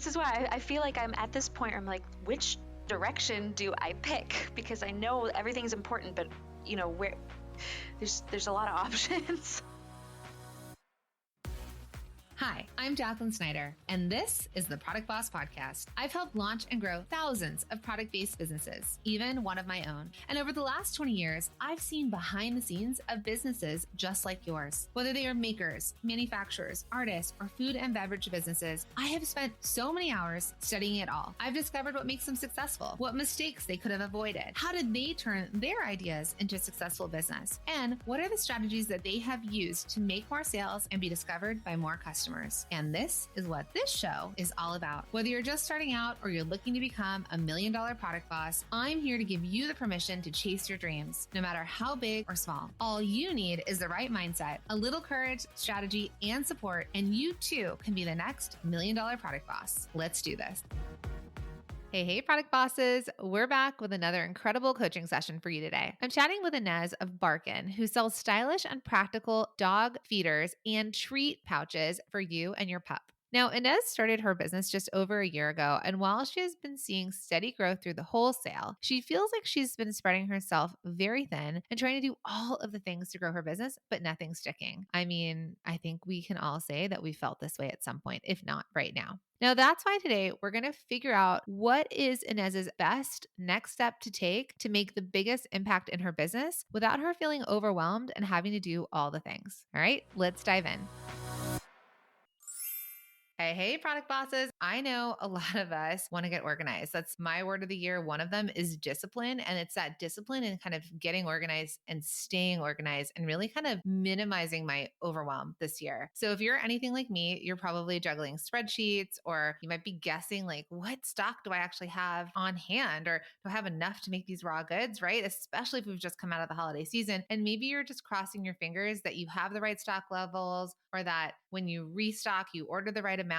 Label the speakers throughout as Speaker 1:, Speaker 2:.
Speaker 1: this is why I feel like I'm at this point where I'm like, which direction do I pick? Because I know everything's important, but where there's a lot of options.
Speaker 2: Hi, I'm Jacqueline Snyder, and this is the Product Boss Podcast. I've helped launch and grow thousands of product-based businesses, even one of my own. And over the last 20 years, I've seen behind the scenes of businesses just like yours. Whether they are makers, manufacturers, artists, or food and beverage businesses, I have spent so many hours studying it all. I've discovered what makes them successful, what mistakes they could have avoided, how did they turn their ideas into a successful business, and what are the strategies that they have used to make more sales and be discovered by more customers. And this is what this show is all about. Whether you're just starting out or you're looking to become $1 million product boss, I'm here to give you the permission to chase your dreams, no matter how big or small. All you need is the right mindset, a little courage, strategy, and support, and you too can be the next $1 million product boss. Let's do this. Hey, product bosses. We're back with another incredible coaching session for you today. I'm chatting with Ines of Barkin, who sells stylish and practical dog feeders and treat pouches for you and your pup. Now, Ines started her business just over a year ago, and while she has been seeing steady growth through the wholesale, she feels like she's been spreading herself very thin and trying to do all of the things to grow her business, but nothing's sticking. I mean, I think we can all say that we felt this way at some point, if not right now. Now, that's why today we're going to figure out what is Ines's best next step to take to make the biggest impact in her business without her feeling overwhelmed and having to do all the things. All right, let's dive in. Hey, product bosses. I know a lot of us want to get organized. That's my word of the year. One of them is discipline. And it's that discipline and kind of getting organized and staying organized and really kind of minimizing my overwhelm this year. So if you're anything like me, you're probably juggling spreadsheets, or you might be guessing like, what stock do I actually have on hand? Or do I have enough to make these raw goods, right? Especially if we've just come out of the holiday season. And maybe you're just crossing your fingers that you have the right stock levels, or that when you restock, you order the right amount.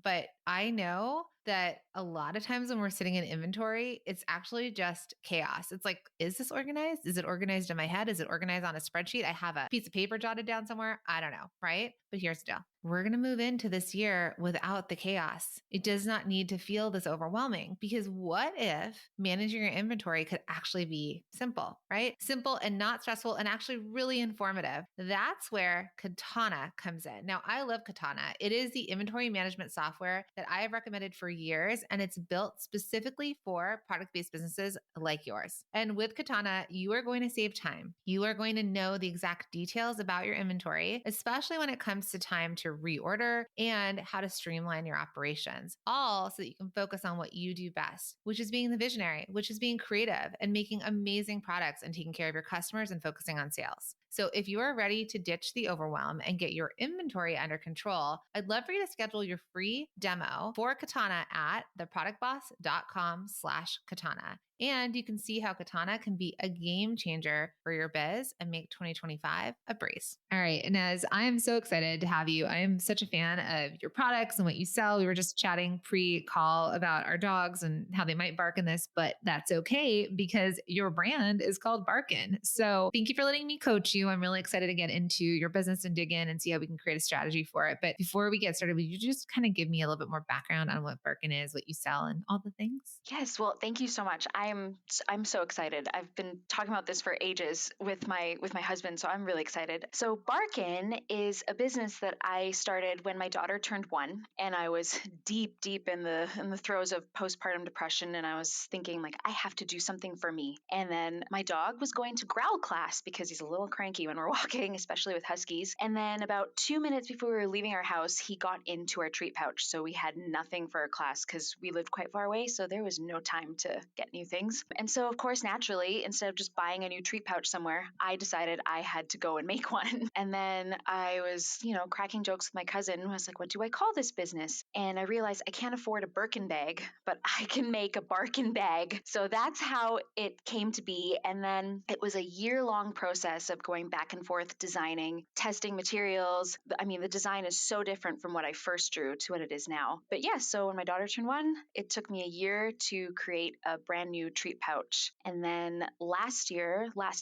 Speaker 2: But I know that a lot of times when we're sitting in inventory, it's actually just chaos. It's like, is this organized? Is it organized in my head? Is it organized on a spreadsheet? I have a piece of paper jotted down somewhere. I don't know, right? But here's the deal. We're going to move into this year without the chaos. It does not need to feel this overwhelming, because what if managing your inventory could actually be simple, right? Simple and not stressful and actually really informative. That's where Katana comes in. Now, I love Katana. It is the inventory management software that I have recommended for years, and it's built specifically for product-based businesses like yours. And with Katana, you are going to save time. You are going to know the exact details about your inventory, especially when it comes to time to reorder and how to streamline your operations, all so that you can focus on what you do best, which is being the visionary, which is being creative and making amazing products and taking care of your customers and focusing on sales. So if you are ready to ditch the overwhelm and get your inventory under control, I'd love for you to schedule your free demo for Katana at theproductboss.com/Katana. And you can see how Katana can be a game changer for your biz and make 2025 a breeze. All right, Inez, I am so excited to have you. I am such a fan of your products and what you sell. We were just chatting pre-call about our dogs and how they might bark in this, but that's okay because your brand is called Barkin. So thank you for letting me coach you. I'm really excited to get into your business and dig in and see how we can create a strategy for it. But before we get started, would you just kind of give me a little bit more background on what Barkin is, what you sell, and all the things?
Speaker 1: Yes, well, thank you so much. I'm so excited. I've been talking about this for ages with my husband, so I'm really excited. So Barkin is a business that I started when my daughter turned 1, and I was deep in the throes of postpartum depression, and I was thinking like, I have to do something for me. And then my dog was going to growl class because he's a little cranky when we're walking, especially with huskies. And then about 2 minutes before we were leaving our house, he got into our treat pouch. So we had nothing for our class because we lived quite far away, so there was no time to get new things. And so, of course, naturally, instead of just buying a new treat pouch somewhere, I decided I had to go and make one. And then I was, cracking jokes with my cousin. I was like, what do I call this business? And I realized I can't afford a Birkin bag, but I can make a Barkin bag. So that's how it came to be. And then it was a year-long process of going back and forth, designing, testing materials. I mean, the design is so different from what I first drew to what it is now. But yeah, so when my daughter turned 1, it took me a year to create a brand new new treat pouch. And then last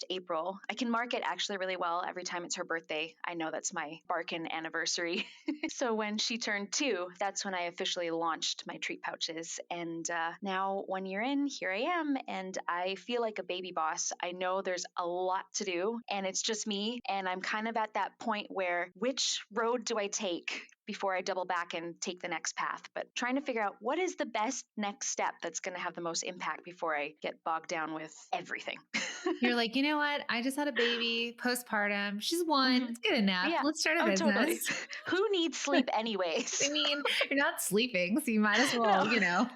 Speaker 1: April, I can mark it actually really well every time it's her birthday. I know that's my Barkin anniversary. So when she turned 2, that's when I officially launched my treat pouches. And now 1 year in, here I am, and I feel like a baby boss. I know there's a lot to do, and it's just me. And I'm kind of at that point where which road do I take before I double back and take the next path? But trying to figure out what is the best next step that's going to have the most impact before I get bogged down with everything.
Speaker 2: You're like, you know what? I just had a baby postpartum. She's 1.
Speaker 1: Mhm.
Speaker 2: It's good enough.
Speaker 1: Yeah.
Speaker 2: Let's start a
Speaker 1: Oh, totally.
Speaker 2: business.
Speaker 1: Who needs sleep
Speaker 2: I
Speaker 1: anyways?
Speaker 2: mean, you're not sleeping, so you might as well,
Speaker 1: No.
Speaker 2: of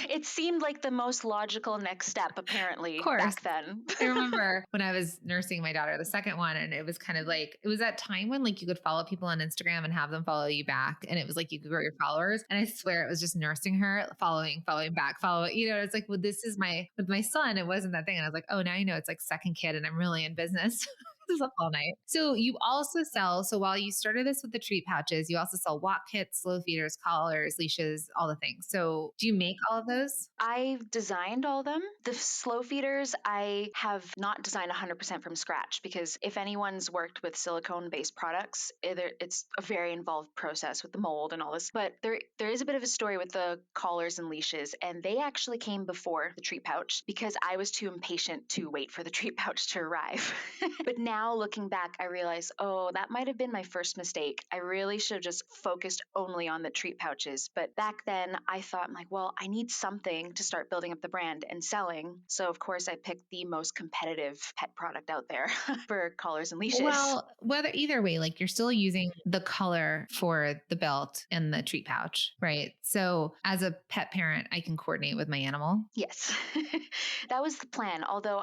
Speaker 1: It seemed like the most logical next step, apparently,
Speaker 2: course.
Speaker 1: back then.
Speaker 2: I remember when I was nursing my daughter, the second one, and it was kind of like, it was that time when like you could follow people on Instagram and have them follow you back. And it was like you could grow your followers. And I swear it was just nursing her, following back, it's like, well, this is with my son, it wasn't that thing. And I was like, oh, now you know it's like second kid and I'm really in business. This up all night. So you also sell, so while you started this with the treat pouches, you also sell walk kits, slow feeders, collars, leashes, all the things. So do you make all of those?
Speaker 1: I've designed all of them. The slow feeders, I have not designed 100% from scratch because if anyone's worked with silicone-based products, it's a very involved process with the mold and all this. But there is a bit of a story with the collars and leashes, and they actually came before the treat pouch because I was too impatient to wait for the treat pouch to arrive. But now looking back, I realize, oh, that might have been my first mistake. I really should have just focused only on the treat pouches. But back then I thought, I'm like, well, I need something to start building up the brand and selling. So of course I picked the most competitive pet product out there for collars and leashes.
Speaker 2: Well, whether either way, like you're still using the color for the belt and the treat pouch, right? So as a pet parent, I can coordinate with my animal.
Speaker 1: Yes, that was the plan. Although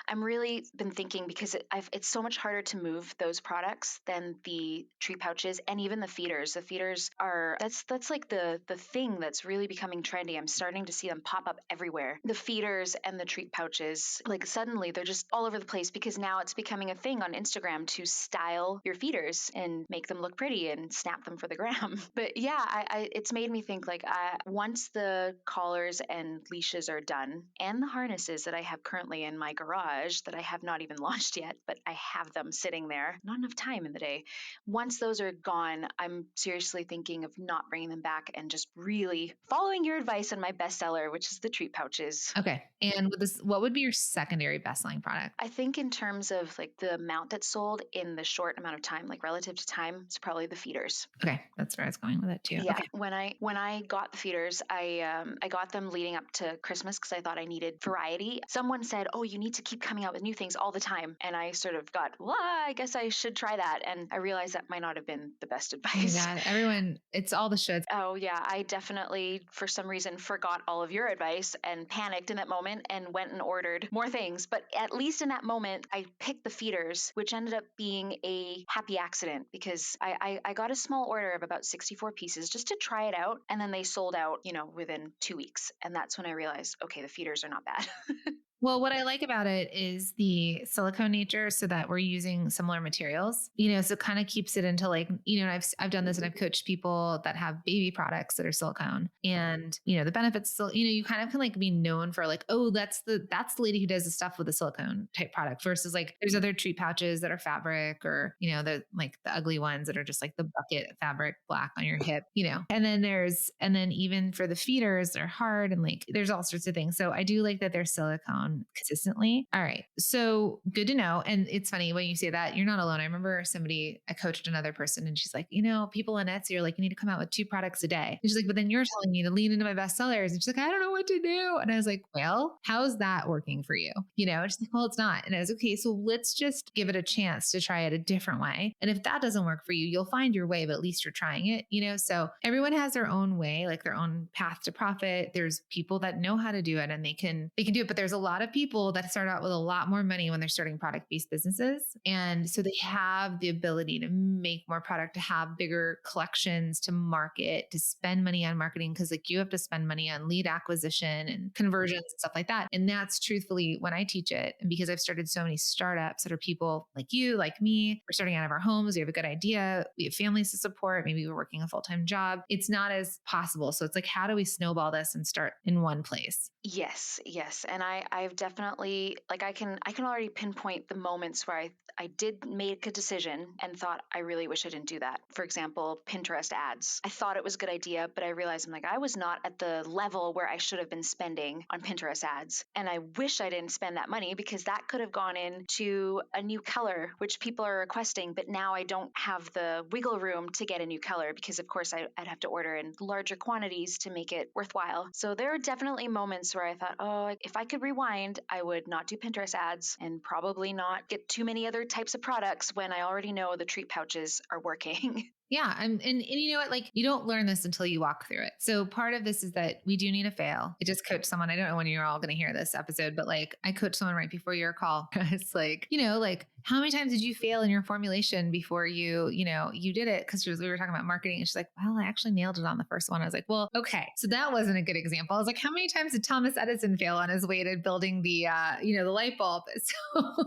Speaker 1: I'm really been thinking because it's so much harder to move those products than the tree pouches and even the feeders. The feeders are that's like the thing that's really becoming trendy. I'm starting to see them pop up everywhere. The feeders and the treat pouches, like suddenly they're just all over the place because now it's becoming a thing on Instagram to style your feeders and make them look pretty and snap them for the gram. But yeah, it's made me think like once the collars and leashes are done and the harnesses that I have currently in my garage that I have not even launched yet, but I have them sitting there, not enough time in the day. Once those are gone, I'm seriously thinking of not bringing them back and just really following your advice on my bestseller, which is the treat pouches.
Speaker 2: Okay. And with this, what would be your secondary best-selling product?
Speaker 1: I think in terms of like the amount that's sold in the short amount of time, like relative to time, it's probably the feeders.
Speaker 2: Okay. That's where I was going with it too.
Speaker 1: Yeah,
Speaker 2: Okay.
Speaker 1: when I got the feeders, I got them leading up to Christmas because I thought I needed variety. Someone said, "Oh, you need to keep coming out with new things all the time," and I sort of got, "Well, I guess I should try that." And I realized that might not have been the best
Speaker 2: Oh my
Speaker 1: advice.
Speaker 2: God. Everyone, it's all the shoulds.
Speaker 1: Oh yeah, I definitely for some reason forgot all of your advice and panicked in that moment and went and ordered more things. But at least in that moment, I picked the feeders, which ended up being a happy accident because I got a small order of about 64 pieces just to try it out. And then they sold out, within 2 weeks. And that's when I realized, okay, the feeders are not bad.
Speaker 2: Well, what I like about it is the silicone nature so that we're using similar materials, so it kind of keeps it into like, and I've done this and I've coached people that have baby products that are silicone and, the benefits still, you kind of can like be known for like, oh, that's the lady who does the stuff with the silicone type product versus like there's other treat pouches that are fabric or, the like the ugly ones that are just like the bucket fabric black on your hip, and then even for the feeders, they're hard and like there's all sorts of things. So I do like that they're silicone consistently. All right. So good to know. And it's funny when you say that you're not alone. I remember I coached another person and she's like, people on Etsy are like, you need to come out with 2 products a day. And she's like, but then you're telling me to lean into my bestsellers. And she's like, I don't know what to do. And I was like, well, how's that working for you? And she's like, well, it's not. And I was okay. So let's just give it a chance to try it a different way. And if that doesn't work for you, you'll find your way, but at least you're trying it, so everyone has their own way, like their own path to profit. There's people that know how to do it and they can do it. But there's a lot lot of people that start out with a lot more money when they're starting product-based businesses. And so they have the ability to make more product, to have bigger collections, to market, to spend money on marketing. Cause like you have to spend money on lead acquisition and conversions and stuff like that. And that's truthfully when I teach it. And because I've started so many startups that are people like you, like me, we're starting out of our homes. We have a good idea. We have families to support. Maybe we're working a full-time job. It's not as possible. So it's like, how do we snowball this and start in one place?
Speaker 1: Yes, yes. And I've definitely, like, I can already pinpoint the moments where I did make a decision and thought, I really wish I didn't do that. For example, Pinterest ads. I thought it was a good idea, but I realized I'm like, I was not at the level where I should have been spending on Pinterest ads. And I wish I didn't spend that money, because that could have gone into a new color, which people are requesting. But now I don't have the wiggle room to get a new color, because of course I'd have to order in larger quantities to make it worthwhile. So there are definitely moments where I thought, oh, if I could rewind, I would not do Pinterest ads and probably not get too many other types of products when I already know the treat pouches are working.
Speaker 2: Yeah. And you know what? Like you don't learn this until you walk through it. So part of this is that we do need to fail. I just coached someone. I don't know when you're all going to hear this episode, but like I coached someone right before your call. It's like, like how many times did you fail in your formulation before you did it? Cause we were talking about marketing. And she's like, well, I actually nailed it on the first one. I was like, well, okay. So that wasn't a good example. I was like, how many times did Thomas Edison fail on his way to building the light bulb? So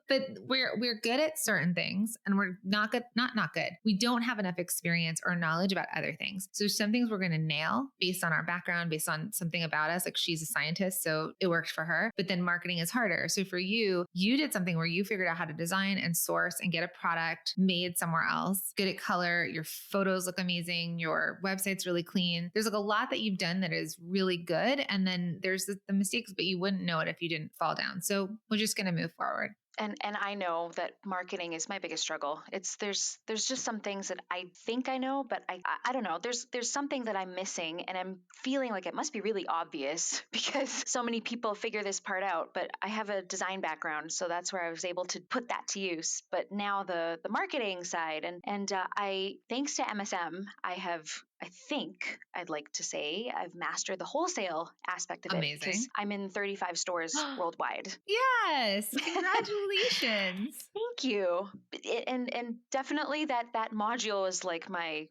Speaker 2: but we're good at certain things and we're not good, not good. We don't have enough experience or knowledge about other things. So some things we're going to nail based on our background, based on something about us. Like she's a scientist, so it worked for her, but then marketing is harder. So for you did something where you figured out how to design and source and get a product made somewhere else, good at color. Your photos look amazing. Your website's really clean. There's like a lot that you've done that is really good. And then there's the mistakes, but you wouldn't know it if you didn't fall down. So we're just going to move forward.
Speaker 1: And I know that marketing is my biggest struggle. It's there's just some things that I think I know, but I don't know. There's something that I'm missing, and I'm feeling like it must be really obvious because so many people figure this part out. But I have a design background, so that's where I was able to put that to use. But now the marketing side, and I, thanks to MSM, I think I'd like to say I've mastered the wholesale aspect of it, because
Speaker 2: Amazing.
Speaker 1: I'm in 35 stores worldwide.
Speaker 2: Yes. Congratulations.
Speaker 1: Thank you. And definitely that module is like my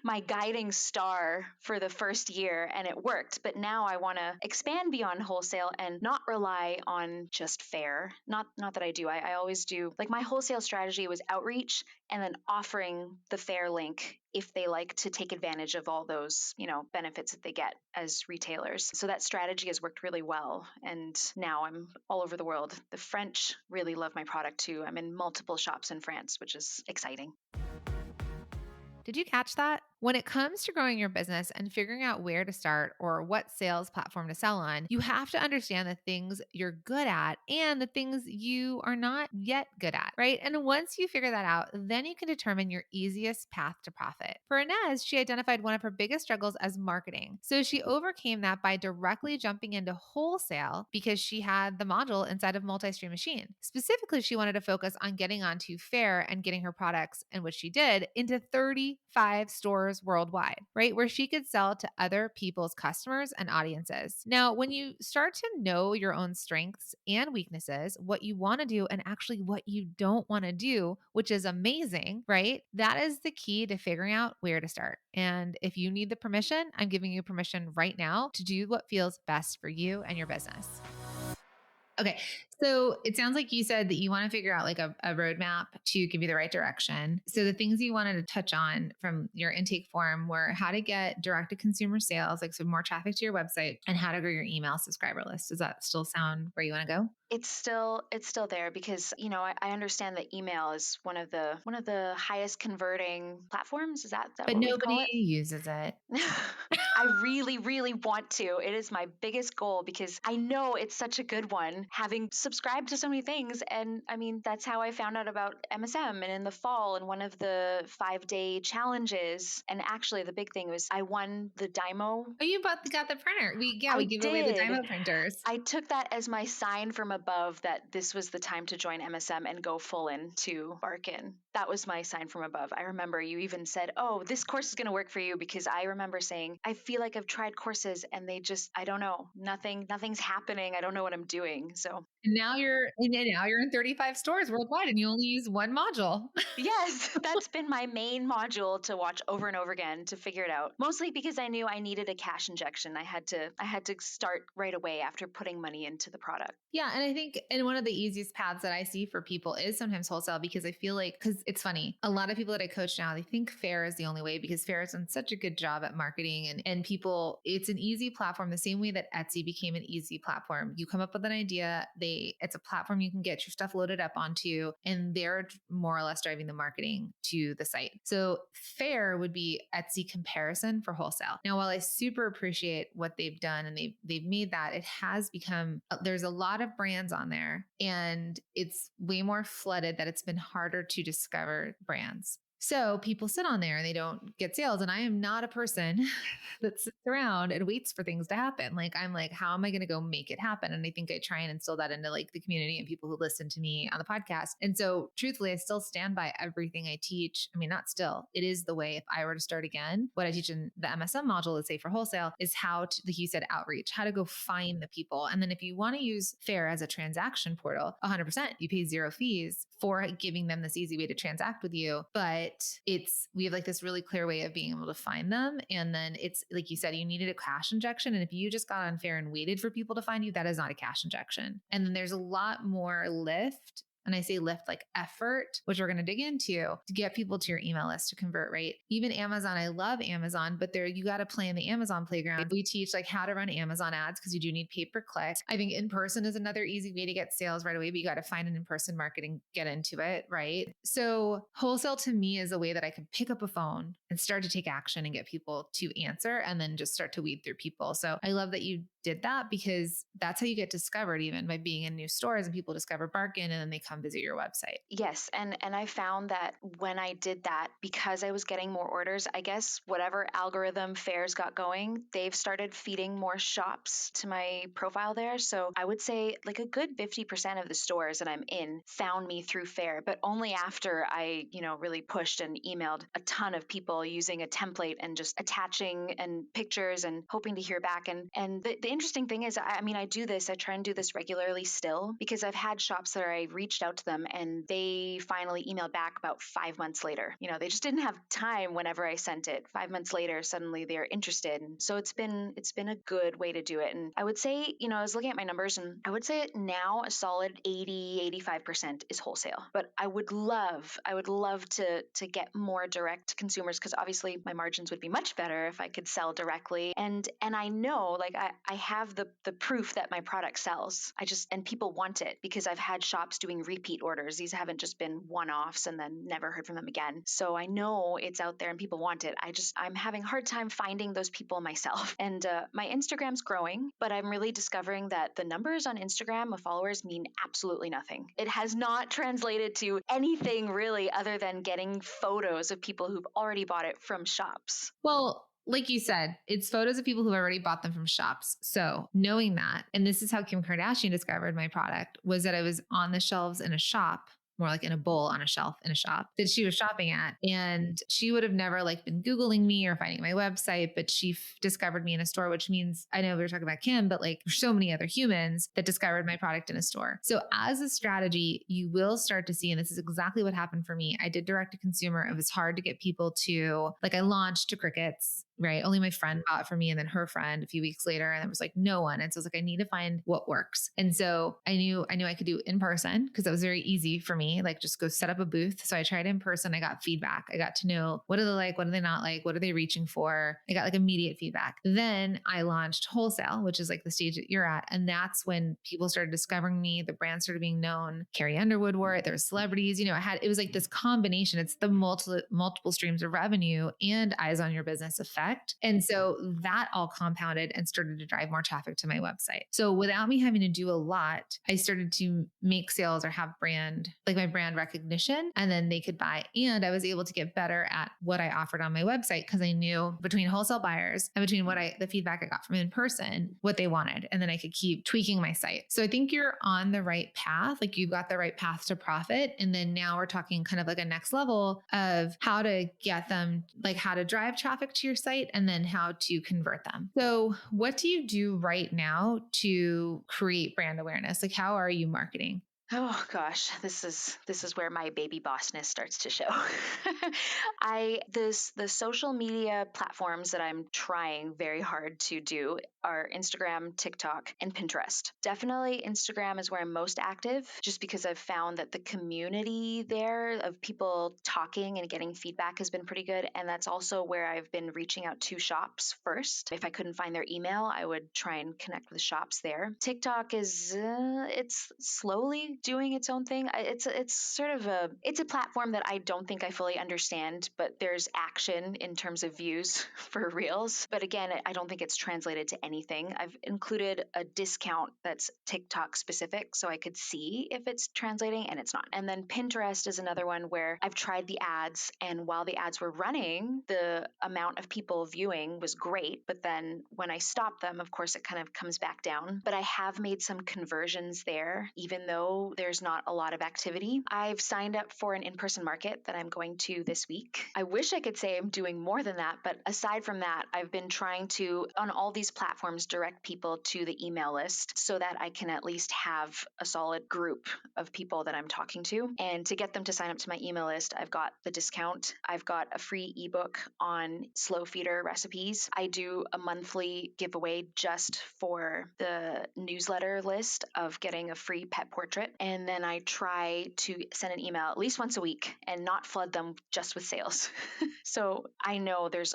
Speaker 1: my guiding star for the first year, and it worked. But now I want to expand beyond wholesale and not rely on just fair. Not that I do. I always do. Like my wholesale strategy was outreach and then offering the fair link if they like to take advantage of all those, benefits that they get as retailers. So that strategy has worked really well. And now I'm all over the world. The French really love my product too. I'm in multiple shops in France, which is exciting.
Speaker 2: Did you catch that? When it comes to growing your business and figuring out where to start or what sales platform to sell on, you have to understand the things you're good at and the things you are not yet good at, right? And once you figure that out, then you can determine your easiest path to profit. For Inez, she identified one of her biggest struggles as marketing. So she overcame that by directly jumping into wholesale because she had the module inside of Multi-Stream Machine. Specifically, she wanted to focus on getting onto Fair and getting her products, and which she did, into 35 stores worldwide, right? Where she could sell to other people's customers and audiences. Now, when you start to know your own strengths and weaknesses, what you want to do and actually what you don't want to do, which is amazing, right? That is the key to figuring out where to start. And if you need the permission, I'm giving you permission right now to do what feels best for you and your business. Okay. So it sounds like you said that you want to figure out like a roadmap to give you the right direction. So the things you wanted to touch on from your intake form were how to get direct to consumer sales, like so more traffic to your website, and how to grow your email subscriber list. Does that still sound where you want to go?
Speaker 1: It's still there because I understand that email is one of the highest converting platforms. Is that
Speaker 2: But
Speaker 1: what we call
Speaker 2: nobody
Speaker 1: it?
Speaker 2: uses it.
Speaker 1: I really, really want to. It is my biggest goal because I know it's such a good one, having subscribed to so many things. And I mean, that's how I found out about MSM. And in the fall, in one of the 5-day challenges, and actually the big thing was I won the Dymo.
Speaker 2: Oh, you got the printer. We
Speaker 1: I
Speaker 2: give away the
Speaker 1: did.
Speaker 2: Dymo printers.
Speaker 1: I took that as my sign from above that this was the time to join MSM and go full into Barkin. That was my sign from above. I remember you even said, "Oh, this course is going to work for you," because I remember saying, "I feel like I've tried tried courses and I don't know, nothing's happening. I don't know what I'm doing. So
Speaker 2: And now you're in 35 stores worldwide and you only use one module.
Speaker 1: yes, that's been my main module to watch over and over again to figure it out. Mostly because I knew I needed a cash injection. I had to start right away after putting money into the product.
Speaker 2: Yeah. And I think, and one of the easiest paths that I see for people is sometimes wholesale, because I feel like, because it's funny, a lot of people that I coach now, they think Fair is the only way because Fair has done such a good job at marketing and people, it's an easy platform, the same way that Etsy became an easy platform. You come up with an idea, it's a platform you can get your stuff loaded up onto, and they're more or less driving the marketing to the site. So Fair would be Etsy comparison for wholesale. Now, while I super appreciate what they've done and they've made that, it has become, there's a lot of brands on there and it's way more flooded that it's been harder to discover brands. So people sit on there and they don't get sales. And I am not a person that sits around and waits for things to happen. Like, I'm like, how am I going to go make it happen? And I think I try and instill that into like the community and people who listen to me on the podcast. And so truthfully, I still stand by everything I teach. I mean, not still, it is the way. If I were to start again, what I teach in the MSM module, let's say for wholesale, is how to, like you said, outreach, how to go find the people. And then if you want to use Fair as a transaction portal, 100%, you pay zero fees for giving them this easy way to transact with you. But we have like this really clear way of being able to find them. And then it's like you said, you needed a cash injection. And if you just got on Fair and waited for people to find you, that is not a cash injection. And then there's a lot more lift. And I say lift like effort, which we're going to dig into to get people to your email list to convert, right? Even Amazon, I love Amazon, but you got to play in the Amazon playground. We teach like how to run Amazon ads because you do need pay per click. I think in person is another easy way to get sales right away, but you got to find an in-person marketing, get into it, right? So wholesale to me is a way that I can pick up a phone and start to take action and get people to answer and then just start to weed through people. So I love that you did that because that's how you get discovered, even by being in new stores and people discover Barkin and then they come visit your website.
Speaker 1: Yes, and I found that when I did that, because I was getting more orders, I guess whatever algorithm Fair's got going, they've started feeding more shops to my profile there. So I would say like a good 50% of the stores that I'm in found me through Fair, but only after I, really pushed and emailed a ton of people using a template and just attaching and pictures and hoping to hear back. And the interesting thing is, I try and do this regularly still because I've had shops that I reached out to them and they finally emailed back about 5 months later. They just didn't have time whenever I sent it. 5 months later, suddenly they're interested. And so it's been a good way to do it. And I would say, I was looking at my numbers and I would say now a solid 80-85% is wholesale. But I would love to get more direct consumers because obviously my margins would be much better if I could sell directly. And I know like I have the proof that my product sells. And people want it because I've had shops doing repeat orders. These haven't just been one-offs and then never heard from them again. So I know it's out there and people want it. I'm having a hard time finding those people myself. And my Instagram's growing, but I'm really discovering that the numbers on Instagram of followers mean absolutely nothing. It has not translated to anything really other than getting photos of people who've already bought it from shops.
Speaker 2: Well, like you said, it's photos of people who've already bought them from shops. So knowing that, and this is how Kim Kardashian discovered my product, was that I was on the shelves in a shop, more like in a bowl on a shelf in a shop that she was shopping at. And she would have never like been Googling me or finding my website, but she discovered me in a store, which means I know we were talking about Kim, but like there's so many other humans that discovered my product in a store. So as a strategy, you will start to see, and this is exactly what happened for me. I did direct to consumer. It was hard to get people to, like, I launched to crickets, right? Only my friend bought for me and then her friend a few weeks later. And there was like no one. And so I was like, I need to find what works. And so I knew I could do in person because that was very easy for me. Like just go set up a booth. So I tried in person. I got feedback. I got to know what do they like? What do they not like? What are they reaching for? I got like immediate feedback. Then I launched wholesale, which is like the stage that you're at. And that's when people started discovering me. The brand started being known. Carrie Underwood wore it. There were celebrities, it was like this combination. It's the multiple streams of revenue and eyes on your business effect. And so that all compounded and started to drive more traffic to my website. So without me having to do a lot, I started to make sales or have my brand recognition, and then they could buy. And I was able to get better at what I offered on my website because I knew between wholesale buyers and between the feedback I got from in person, what they wanted. And then I could keep tweaking my site. So I think you're on the right path. Like you've got the right path to profit. And then now we're talking kind of like a next level of how to get them, like how to drive traffic to your site website and then how to convert them. So, what do you do right now to create brand awareness? Like, how are you marketing?
Speaker 1: Oh gosh, this is where my baby bossness starts to show. The social media platforms that I'm trying very hard to do are Instagram, TikTok, and Pinterest. Definitely Instagram is where I'm most active just because I've found that the community there of people talking and getting feedback has been pretty good, and that's also where I've been reaching out to shops first. If I couldn't find their email, I would try and connect with shops there. TikTok is it's slowly doing its own thing. It's sort of a platform that I don't think I fully understand, but there's action in terms of views for reels. But again, I don't think it's translated to anything. I've included a discount that's TikTok specific so I could see if it's translating, and it's not. And then Pinterest is another one where I've tried the ads, and while the ads were running, the amount of people viewing was great. But then when I stop them, of course, it kind of comes back down. But I have made some conversions there, even though there's not a lot of activity. I've signed up for an in-person market that I'm going to this week. I wish I could say I'm doing more than that, but aside from that, I've been trying to, on all these platforms, direct people to the email list so that I can at least have a solid group of people that I'm talking to. And to get them to sign up to my email list, I've got the discount. I've got a free ebook on slow feeder recipes. I do a monthly giveaway just for the newsletter list of getting a free pet portrait. And then I try to send an email at least once a week and not flood them just with sales. So I know this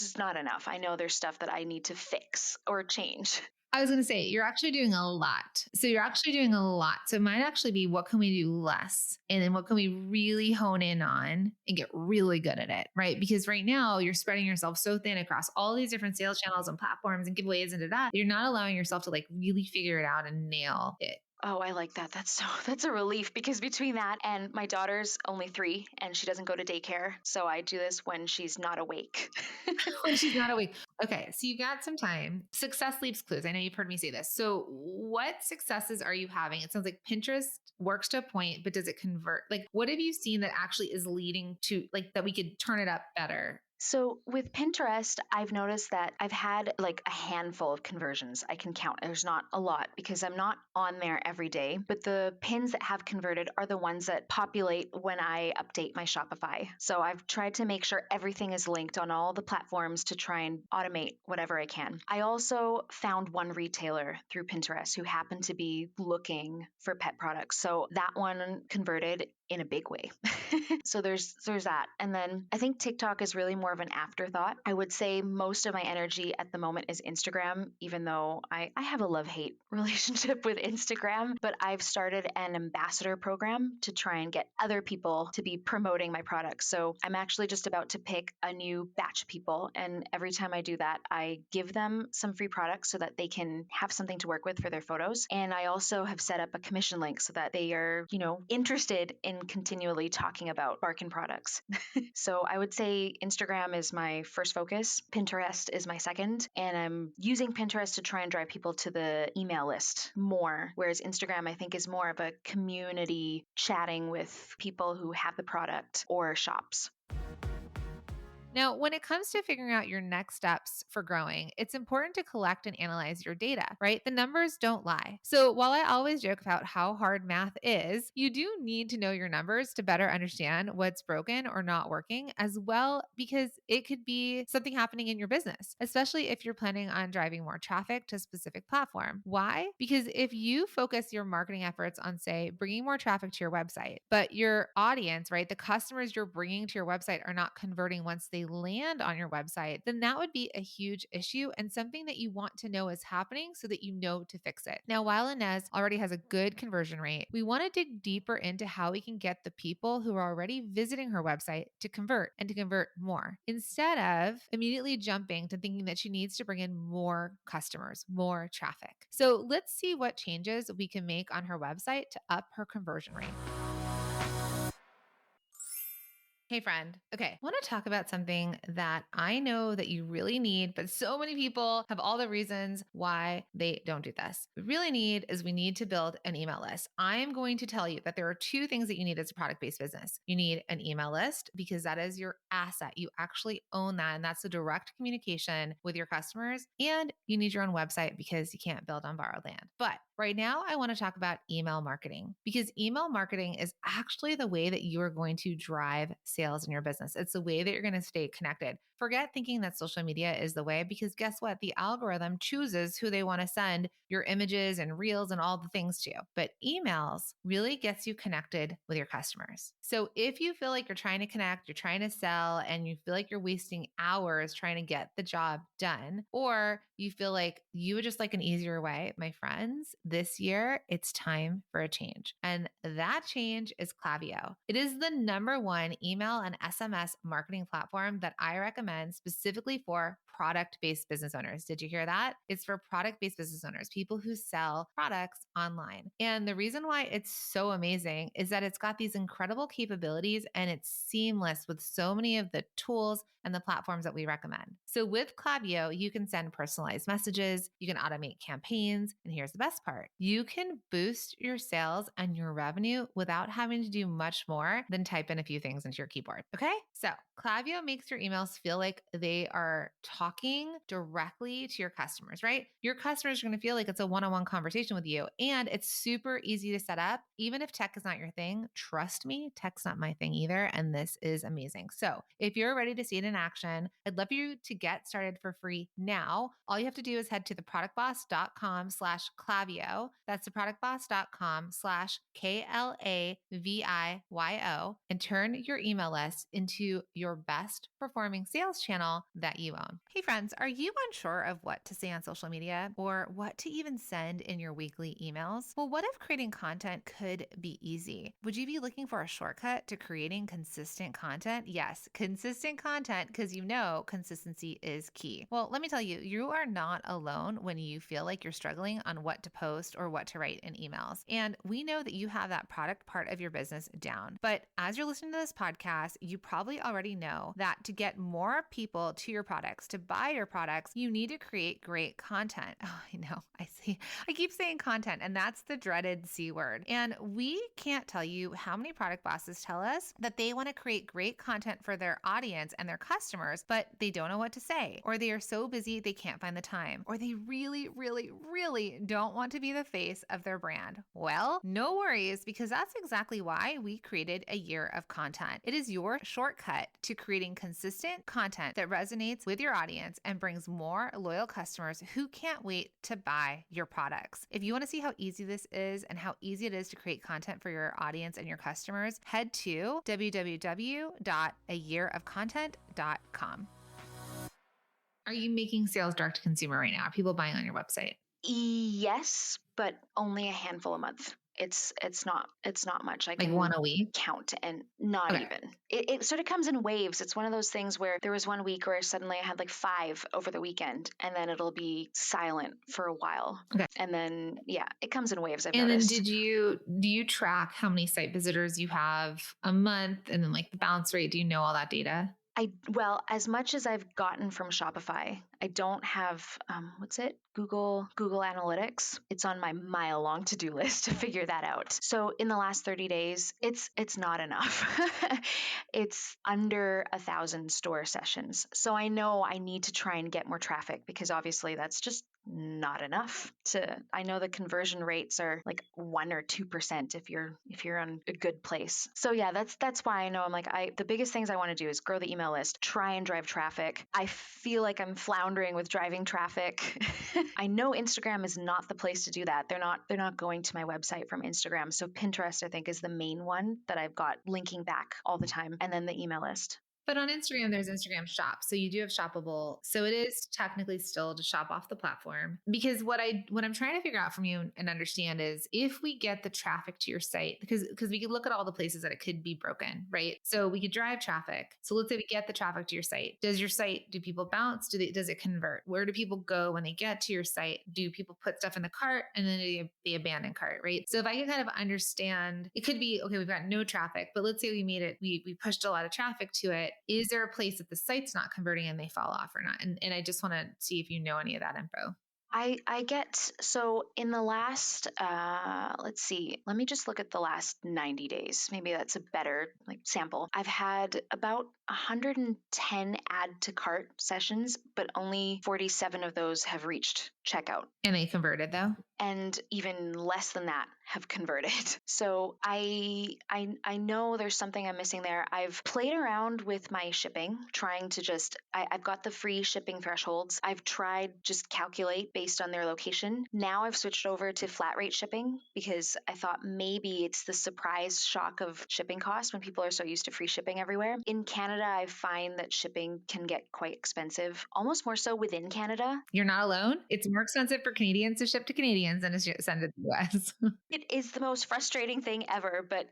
Speaker 1: is not enough. I know there's stuff that I need to fix or change.
Speaker 2: I was going to say, you're actually doing a lot. So you're actually doing a lot. So it might actually be what can we do less? And then what can we really hone in on and get really good at it, right? Because right now you're spreading yourself so thin across all these different sales channels and platforms and giveaways and that. You're not allowing yourself to like really figure it out and nail it.
Speaker 1: Oh, I like that. That's a relief because between that and my daughter's only 3 and she doesn't go to daycare. So I do this when she's not awake.
Speaker 2: When she's not awake. Okay, so you got some time. Success leaves clues. I know you've heard me say this. So, what successes are you having? It sounds like Pinterest works to a point, but does it convert? Like, what have you seen that actually is leading to like that we could turn it up better?
Speaker 1: So with Pinterest, I've noticed that I've had like a handful of conversions I can count. There's not a lot because I'm not on there every day, but the pins that have converted are the ones that populate when I update my Shopify. So I've tried to make sure everything is linked on all the platforms to try and automate whatever I can. I also found one retailer through Pinterest who happened to be looking for pet products. So that one converted in a big way. So there's that. And then I think TikTok is really more of an afterthought. I would say most of my energy at the moment is Instagram, even though I have a love-hate relationship with Instagram, but I've started an ambassador program to try and get other people to be promoting my products. So I'm actually just about to pick a new batch of people. And every time I do that, I give them some free products so that they can have something to work with for their photos. And I also have set up a commission link so that they are, interested in continually talking about Barkin products. So I would say Instagram is my first focus. Pinterest is my second. And I'm using Pinterest to try and drive people to the email list more. Whereas Instagram, I think, is more of a community chatting with people who have the product or shops.
Speaker 2: Now, when it comes to figuring out your next steps for growing, it's important to collect and analyze your data, right? The numbers don't lie. So, while I always joke about how hard math is, you do need to know your numbers to better understand what's broken or not working as well, because it could be something happening in your business, especially if you're planning on driving more traffic to a specific platform. Why? Because if you focus your marketing efforts on, say, bringing more traffic to your website, but your audience, right, the customers you're bringing to your website are not converting once they land on your website, then that would be a huge issue and something that you want to know is happening so that you know to fix it. Now, while Inez already has a good conversion rate, we want to dig deeper into how we can get the people who are already visiting her website to convert and to convert more instead of immediately jumping to thinking that she needs to bring in more customers, more traffic. So let's see what changes we can make on her website to up her conversion rate. Hey, friend. Okay, I want to talk about something that I know that you really need, but so many people have all the reasons why they don't do this. What we really need is we need to build an email list. I am going to tell you that there are two things that you need as a product based business. You need an email list because that is your asset. You actually own that, and that's the direct communication with your customers. And you need your own website because you can't build on borrowed land. But right now, I want to talk about email marketing because email marketing is actually the way that you are going to drive sales in your business. It's the way that you're going to stay connected. Forget thinking that social media is the way because guess what? The algorithm chooses who they want to send your images and reels and all the things to. But emails really gets you connected with your customers. So if you feel like you're trying to connect, you're trying to sell, and you feel like you're wasting hours trying to get the job done, or you feel like you would just like an easier way, my friends, this year it's time for a change. And that change is Klaviyo. It is the number one email and SMS marketing platform that I recommend specifically for product-based business owners. Did you hear that? It's for product-based business owners, people who sell products online. And the reason why it's so amazing is that it's got these incredible capabilities and it's seamless with so many of the tools and the platforms that we recommend. So with Klaviyo, you can send personalized messages, you can automate campaigns, and here's the best part. You can boost your sales and your revenue without having to do much more than type in a few things into your keyboard. Okay? So Klaviyo makes your emails feel like they are talking directly to your customers, right? Your customers are going to feel like it's a one-on-one conversation with you, and it's super easy to set up. Even if tech is not your thing, trust me, tech's not my thing either, and this is amazing. So if you're ready to see it in action, I'd love you to get started for free now. All you have to do is head to theproductboss.com/Klaviyo. That's theproductboss.com/KLAVIYO and turn your email list into your best performing sales channel that you own. Hey friends, are you unsure of what to say on social media or what to even send in your weekly emails? Well, what if creating content could be easy? Would you be looking for a shortcut to creating consistent content? Yes, consistent content, because you know consistency is key. Well, let me tell you, you are not alone when you feel like you're struggling on what to post or what to write in emails. And we know that you have that product part of your business down. But as you're listening to this podcast, you probably already know that to get more people to your products, to buy your products, you need to create great content. Oh, I know. I keep saying content, and that's the dreaded C word. And we can't tell you how many product bosses tell us that they want to create great content for their audience and their customers, but they don't know what to say, or they are so busy they can't find the time, or they really, really, really don't want to be the face of their brand. Well, no worries, because that's exactly why we created a year of content. It is your shortcut to creating consistent content that resonates with your audience and brings more loyal customers who can't wait to buy your products. If you want to see how easy this is and how easy it is to create content for your audience and your customers, head to www.ayearofcontent.com. Are you making sales direct to consumer right now? Are people buying on your website?
Speaker 1: Yes, but only a handful a month. It's not much. I
Speaker 2: Like
Speaker 1: can
Speaker 2: one a week?
Speaker 1: count, and not
Speaker 2: Okay.
Speaker 1: even. It sort of comes in waves. It's one of those things where there was one week where suddenly I had like 5 over the weekend, and then it'll be silent for a while.
Speaker 2: Okay.
Speaker 1: And then yeah, it comes in waves, I've
Speaker 2: And then
Speaker 1: noticed.
Speaker 2: do you track how many site visitors you have a month and then like the bounce rate? Do you know all that data?
Speaker 1: Well, as much as I've gotten from Shopify, I don't have what's it? Google Analytics. It's on my mile long to-do list to figure that out. So in the last 30 days, it's not enough. It's under 1,000 store sessions. So I know I need to try and get more traffic because obviously that's just not enough to. I know the conversion rates are like 1 or 2% if you're on a good place. So yeah, that's why I know I'm like the biggest things I want to do is grow the email list, try and drive traffic. I feel like I'm floundering with driving traffic. I know Instagram is not the place to do that. They're not going to my website from Instagram. So Pinterest I think is the main one that I've got linking back all the time, and then the email list.
Speaker 2: But on Instagram, there's Instagram Shop. So you do have shoppable. So it is technically still to shop off the platform. Because what I'm trying to figure out from you and understand is if we get the traffic to your site, because we could look at all the places that it could be broken, right? So we could drive traffic. So let's say we get the traffic to your site. Does your site, do people bounce? Does it convert? Where do people go when they get to your site? Do people put stuff in the cart and then they abandon cart, right? So if I can kind of understand, it could be, okay, we've got no traffic, but let's say we made it, we pushed a lot of traffic to it. Is there a place that the site's not converting and they fall off or not? And I just want to see if you know any of that info.
Speaker 1: I get, so in the last, let's see, let me just look at the last 90 days. Maybe that's a better like sample. I've had about 110 add to cart sessions, but only 47 of those have reached checkout.
Speaker 2: And they converted though?
Speaker 1: And even less than that have converted. So I know there's something I'm missing there. I've played around with my shipping, trying to just I've got the free shipping thresholds. I've tried just calculate based on their location. Now I've switched over to flat rate shipping because I thought maybe it's the surprise shock of shipping costs when people are so used to free shipping everywhere. In Canada, I find that shipping can get quite expensive, almost more so within Canada.
Speaker 2: You're not alone. It's more expensive for Canadians to ship to Canadians than to send to the US.
Speaker 1: It is the most frustrating thing ever, but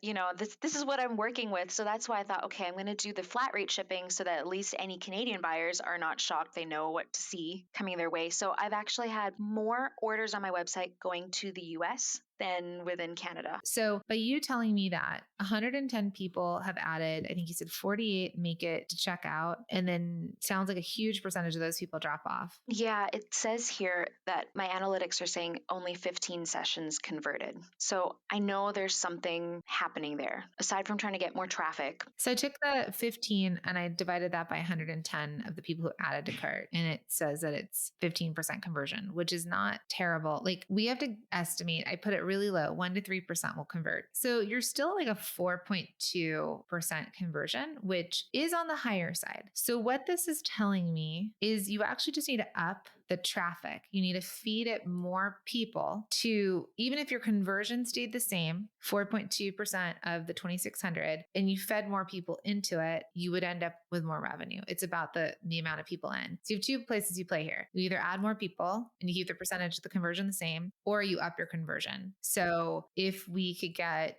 Speaker 1: this is what I'm working with. So that's why I thought, okay, I'm going to do the flat rate shipping so that at least any Canadian buyers are not shocked. They know what to see coming their way. So I've actually had more orders on my website going to the US than within Canada.
Speaker 2: So by you telling me that 110 people have added, I think you said 48 make it to checkout, and then sounds like a huge percentage of those people drop off.
Speaker 1: Yeah, it says here that my analytics are saying only 15 sessions converted. So I know there's something happening there aside from trying to get more traffic.
Speaker 2: So I took the 15 and I divided that by 110 of the people who added to cart. And it says that it's 15% conversion, which is not terrible. Like we have to estimate, I put it really low, 1% to 3% will convert. So you're still like a 4.2% conversion, which is on the higher side. So what this is telling me is you actually just need to up the traffic. You need to feed it more people to, even if your conversion stayed the same, 4.2% of the 2,600, and you fed more people into it, you would end up with more revenue. It's about the amount of people in. So you have two places you play here. You either add more people and you keep the percentage of the conversion the same, or you up your conversion. So if we could get,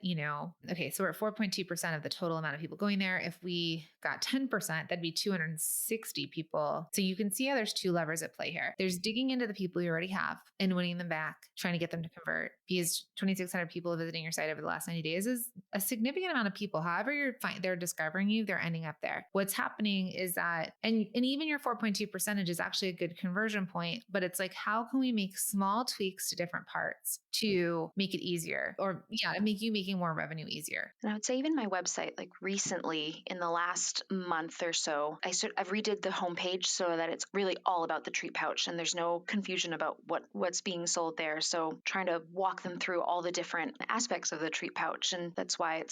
Speaker 2: okay, so we're at 4.2% of the total amount of people going there. If we got 10%, that'd be 260 people. So you can see how there's two levers at play here. There's digging into the people you already have and winning them back, trying to get them to convert, because 2,600 people visiting your site over the last 90 days is a significant amount of people. However they're discovering you, they're ending up there. What's happening is that, and even your 4.2% is actually a good conversion point, but it's like, how can we make small tweaks to different parts to make it easier, or to make you making more revenue easier?
Speaker 1: And I would say even my website, like recently in the last month or so, I've redid the homepage so that it's really all about the treat pouch and there's no confusion about what's being sold there. So trying to walk them through all the different aspects of the treat pouch, and that's why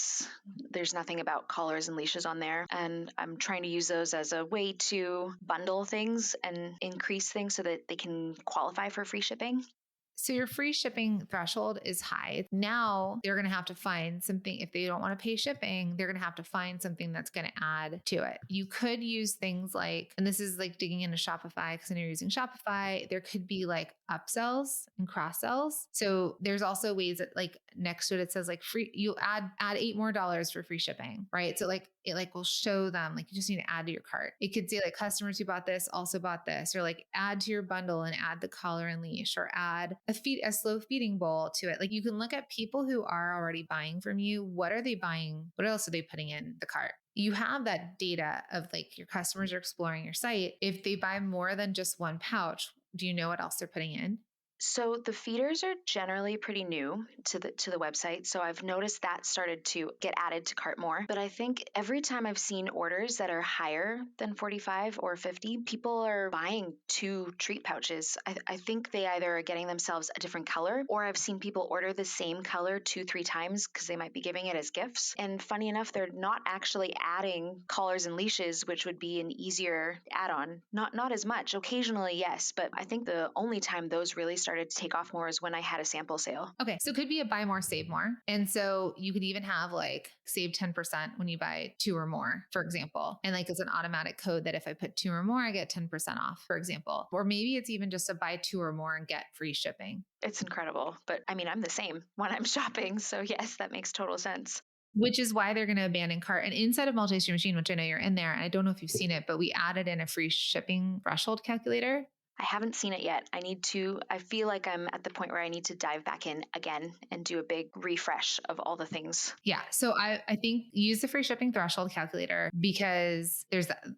Speaker 1: there's nothing about collars and leashes on there. And I'm trying to use those as a way to bundle things and increase things so that they can qualify for free shipping.
Speaker 2: So your free shipping threshold is high. Now they're going to have to find something. If they don't want to pay shipping, they're going to have to find something that's going to add to it. You could use things like, and this is like digging into Shopify because I know you're using Shopify, there could be like upsells and cross sells. So there's also ways that like next to it says like free, you add $8 more for free shipping, right? So like it like will show them like you just need to add to your cart. It could say like customers who bought this also bought this, or like add to your bundle and add the collar and leash, or add a slow feeding bowl to it. Like you can look at people who are already buying from you. What are they buying? What else are they putting in the cart? You have that data of like your customers are exploring your site. If they buy more than just one pouch, do you know what else they're putting in?
Speaker 1: So the feeders are generally pretty new to the website. So I've noticed that started to get added to cart more. But I think every time I've seen orders that are higher than 45 or 50, people are buying 2 treat pouches. I think they either are getting themselves a different color, or I've seen people order the same color 2-3 times because they might be giving it as gifts. And funny enough, they're not actually adding collars and leashes, which would be an easier add-on. Not as much. Occasionally, yes, but I think the only time those really start started to take off more is when I had a sample sale.
Speaker 2: Okay. So it could be a buy more, save more. And so you could even have like save 10% when you buy two or more, for example. And like it's an automatic code that if I put two or more, I get 10% off, for example. Or maybe it's even just a buy two or more and get free shipping.
Speaker 1: It's incredible. But I mean, I'm the same when I'm shopping. So yes, that makes total sense.
Speaker 2: Which is why they're going to abandon cart. And inside of Multi-Stream Machine, which I know you're in there, and I don't know if you've seen it, but we added in a free shipping threshold calculator.
Speaker 1: I haven't seen it yet. I feel like I'm at the point where I need to dive back in again and do a big refresh of all the things.
Speaker 2: Yeah. So I think use the free shipping threshold calculator because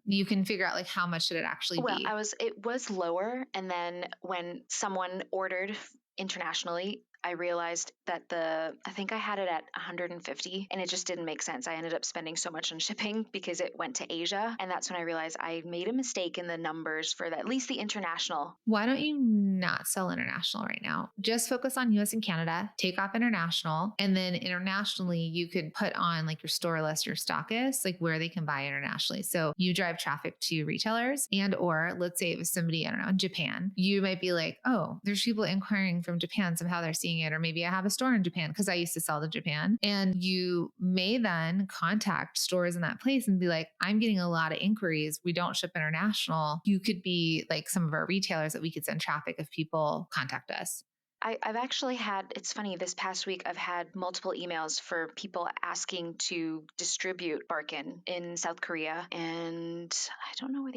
Speaker 2: you can figure out like how much should it actually
Speaker 1: Well,
Speaker 2: be.
Speaker 1: it was lower. And then when someone ordered internationally, I realized that I think I had it at 150 and it just didn't make sense. I ended up spending so much on shipping because it went to Asia. And that's when I realized I made a mistake in the numbers for at least the international.
Speaker 2: Why don't you not sell international right now? Just focus on US and Canada, take off international. And then internationally, you could put on like your store list, your stockist, like where they can buy internationally. So you drive traffic to retailers or let's say it was somebody, I don't know, in Japan, you might be like, oh, there's people inquiring from Japan. Somehow they're seeing it. Or maybe I have a store in Japan because I used to sell to Japan. And you may then contact stores in that place and be like, I'm getting a lot of inquiries. We don't ship international. You could be like some of our retailers that we could send traffic if people contact us.
Speaker 1: I've actually it's funny, this past week, I've had multiple emails for people asking to distribute Barkin in South Korea. And I don't know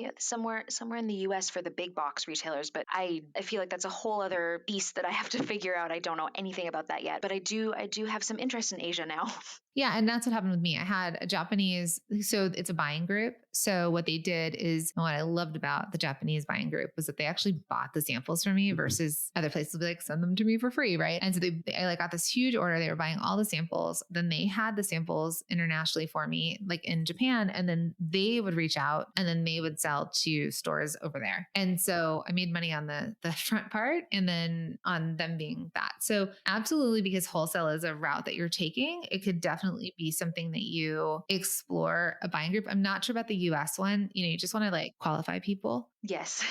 Speaker 1: where somewhere in the US for the big box retailers, but I feel like that's a whole other beast that I have to figure out. I don't know anything about that yet, but I do have some interest in Asia now.
Speaker 2: Yeah. And that's what happened with me. I had a Japanese, so it's a buying group. So what they did is, what I loved about the Japanese buying group was that they actually bought the samples for me versus other places would be like, send them to me for free. Right. And so I like got this huge order. They were buying all the samples. Then they had the samples internationally for me, like in Japan. And then they would reach out and then they would sell to stores over there. And so I made money on the front part and then on them being that. So absolutely, because wholesale is a route that you're taking, it could definitely be something that you explore a buying group. I'm not sure about the US one. You just want to like qualify people.
Speaker 1: Yes.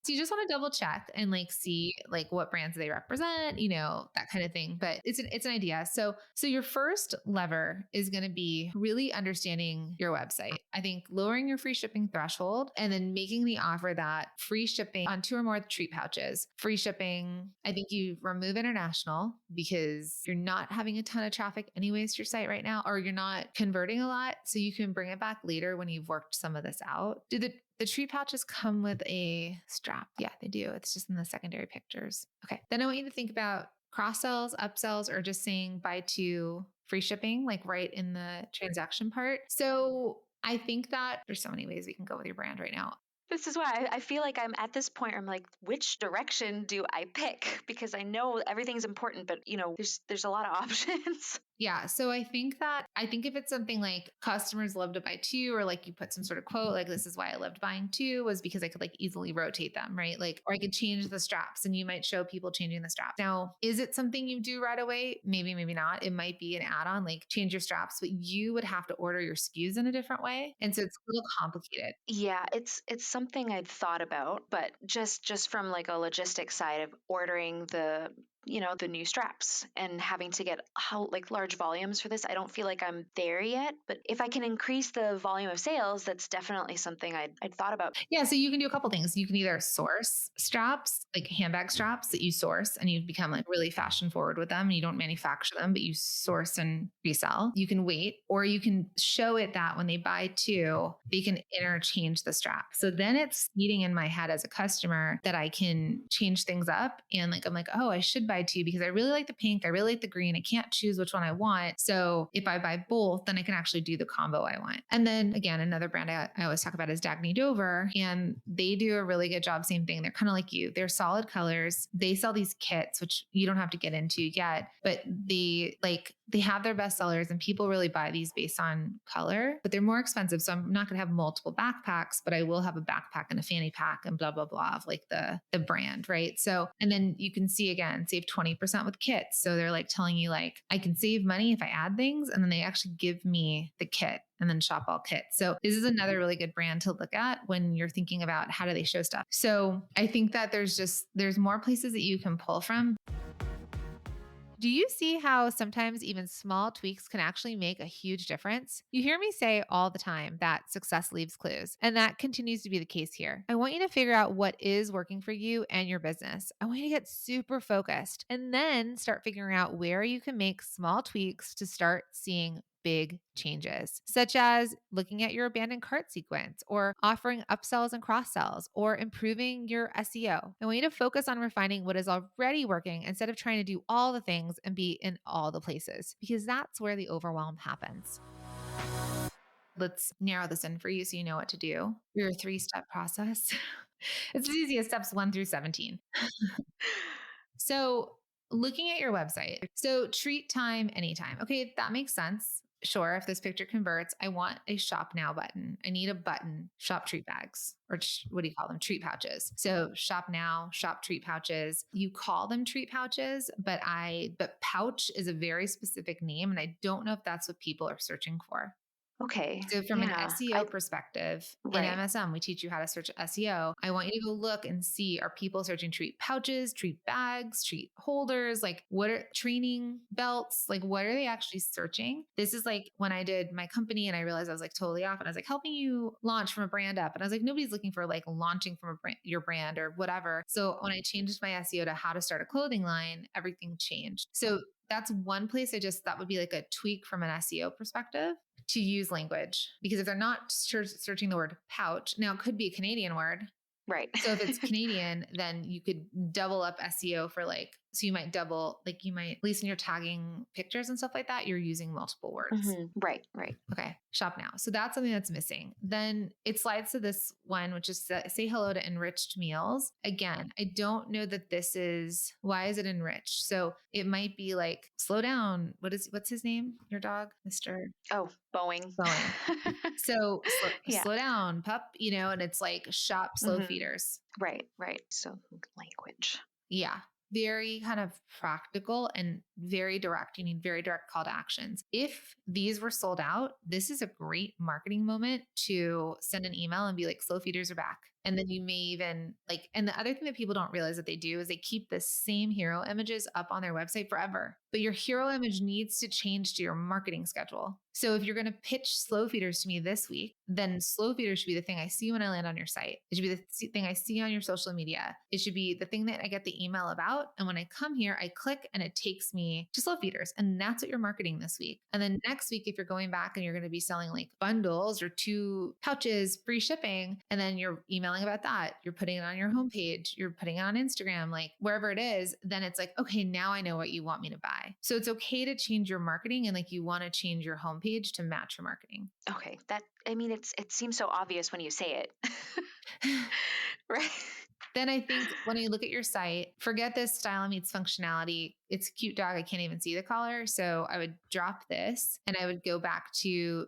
Speaker 2: So you just want to double check and like see like what brands they represent, that kind of thing. But it's an idea. So your first lever is going to be really understanding your website. I think lowering your free shipping threshold and then making the offer that free shipping on two or more treat pouches, free shipping. I think you remove international because you're not having a ton of traffic anyways to your site right now, or you're not converting a lot. So you can bring it back later when you've worked some of this out. Do the treat pouches come with a strap? Yeah, they do. It's just in the secondary pictures. Okay. Then I want you to think about cross sells, upsells, or just saying buy two free shipping, like right in the transaction part. So I think that there's so many ways we can go with your brand right now.
Speaker 1: This is why I feel like I'm at this point where I'm like, which direction do I pick? Because I know everything's important, but there's a lot of options.
Speaker 2: Yeah. So I think if it's something like customers love to buy two, or like you put some sort of quote, like this is why I loved buying two was because I could like easily rotate them, right? Like, or I could change the straps and you might show people changing the straps. Now, is it something you do right away? Maybe, maybe not. It might be an add-on, like change your straps, but you would have to order your SKUs in a different way. And so it's a little complicated.
Speaker 1: Yeah, it's something I'd thought about, but just from like a logistics side of ordering the new straps and having to get like large volumes for this, I don't feel like I'm there yet. But if I can increase the volume of sales, that's definitely something I'd thought about.
Speaker 2: Yeah. So you can do a couple things. You can either source straps, like handbag straps that you source and you become like really fashion forward with them and you don't manufacture them, but you source and resell. You can wait, or you can show it that when they buy two, they can interchange the strap. So then it's seeding in my head as a customer that I can change things up. And like, I'm like, oh, I should buy two because I really like the pink. I really like the green. I can't choose which one I want. So if I buy both, then I can actually do the combo I want. And then again, another brand I always talk about is Dagny Dover, and they do a really good job. Same thing. They're kind of like you. They're solid colors. They sell these kits, which you don't have to get into yet, but they like they have their best sellers and people really buy these based on color, but they're more expensive. So I'm not going to have multiple backpacks, but I will have a backpack and a fanny pack and blah, blah, blah of like the brand. Right. So, and then you can see again, save 20% with kits. So they're like telling you like, I can save money if I add things. And then they actually give me the kit and then shop all kits. So this is another really good brand to look at when you're thinking about how do they show stuff. So I think that there's more places that you can pull from. Do you see how sometimes even small tweaks can actually make a huge difference? You hear me say all the time that success leaves clues, and that continues to be the case here. I want you to figure out what is working for you and your business. I want you to get super focused and then start figuring out where you can make small tweaks to start seeing big changes, such as looking at your abandoned cart sequence or offering upsells and cross sells or improving your SEO. I want you to focus on refining what is already working instead of trying to do all the things and be in all the places, because that's where the overwhelm happens. Let's narrow this in for you so you know what to do. Your 3-step process. It's as easy as steps 1 through 17. So, looking at your website, so treat time anytime. Okay, that makes sense. Sure, if this picture converts, I want a shop now button. I need a button, shop treat bags, or what do you call them? Treat pouches. So shop now, shop treat pouches. You call them treat pouches, but pouch is a very specific name. And I don't know if that's what people are searching for.
Speaker 1: Okay.
Speaker 2: So from an
Speaker 1: Yeah.
Speaker 2: SEO perspective, in
Speaker 1: Right.
Speaker 2: MSM, we teach you how to search SEO. I want you to go look and see, are people searching treat pouches, treat bags, treat holders? Like what are training belts? Like what are they actually searching? This is like when I did my company and I realized I was like totally off and I was like helping you launch from a brand up. And I was like, nobody's looking for like launching from your brand or whatever. So when I changed my SEO to how to start a clothing line, everything changed. So that's one place that would be like a tweak from an SEO perspective to use language, because if they're not searching the word pouch, now it could be a Canadian word.
Speaker 1: Right.
Speaker 2: So if it's Canadian, then you could double up SEO for so you might double, like you might, at least when you're tagging pictures and stuff like that, you're using multiple words.
Speaker 1: Right. Right.
Speaker 2: Okay. Shop now. So that's something that's missing. Then it slides to this one, which is say hello to enriched meals. Again, I don't know that why is it enriched? So it might be like, slow down. What's his name? Your dog, Mr.
Speaker 1: Oh, Boeing.
Speaker 2: Boeing. So
Speaker 1: Yeah.
Speaker 2: slow down, pup, and it's like shop slow feeders.
Speaker 1: Right. Right. So language.
Speaker 2: Yeah. Very kind of practical and very direct. You need very direct call to actions. If these were sold out, this is a great marketing moment to send an email and be like, slow feeders are back. And then you may even and the other thing that people don't realize that they do is they keep the same hero images up on their website forever. But your hero image needs to change to your marketing schedule. So if you're going to pitch slow feeders to me this week, then slow feeders should be the thing I see when I land on your site. It should be the thing I see on your social media. It should be the thing that I get the email about. And when I come here, I click and it takes me to slow feeders. And that's what you're marketing this week. And then next week, if you're going back and you're going to be selling like bundles or 2 pouches, free shipping, and then you're emailing about that, you're putting it on your homepage, you're putting it on Instagram, like wherever it is, then it's like, okay, now I know what you want me to buy. So it's okay to change your marketing and you want to change your homepage to match your marketing.
Speaker 1: Okay. It seems so obvious when you say it. Right.
Speaker 2: Then I think when you look at your site, forget this style meets functionality. It's a cute dog. I can't even see the collar. So I would drop this and I would go back to,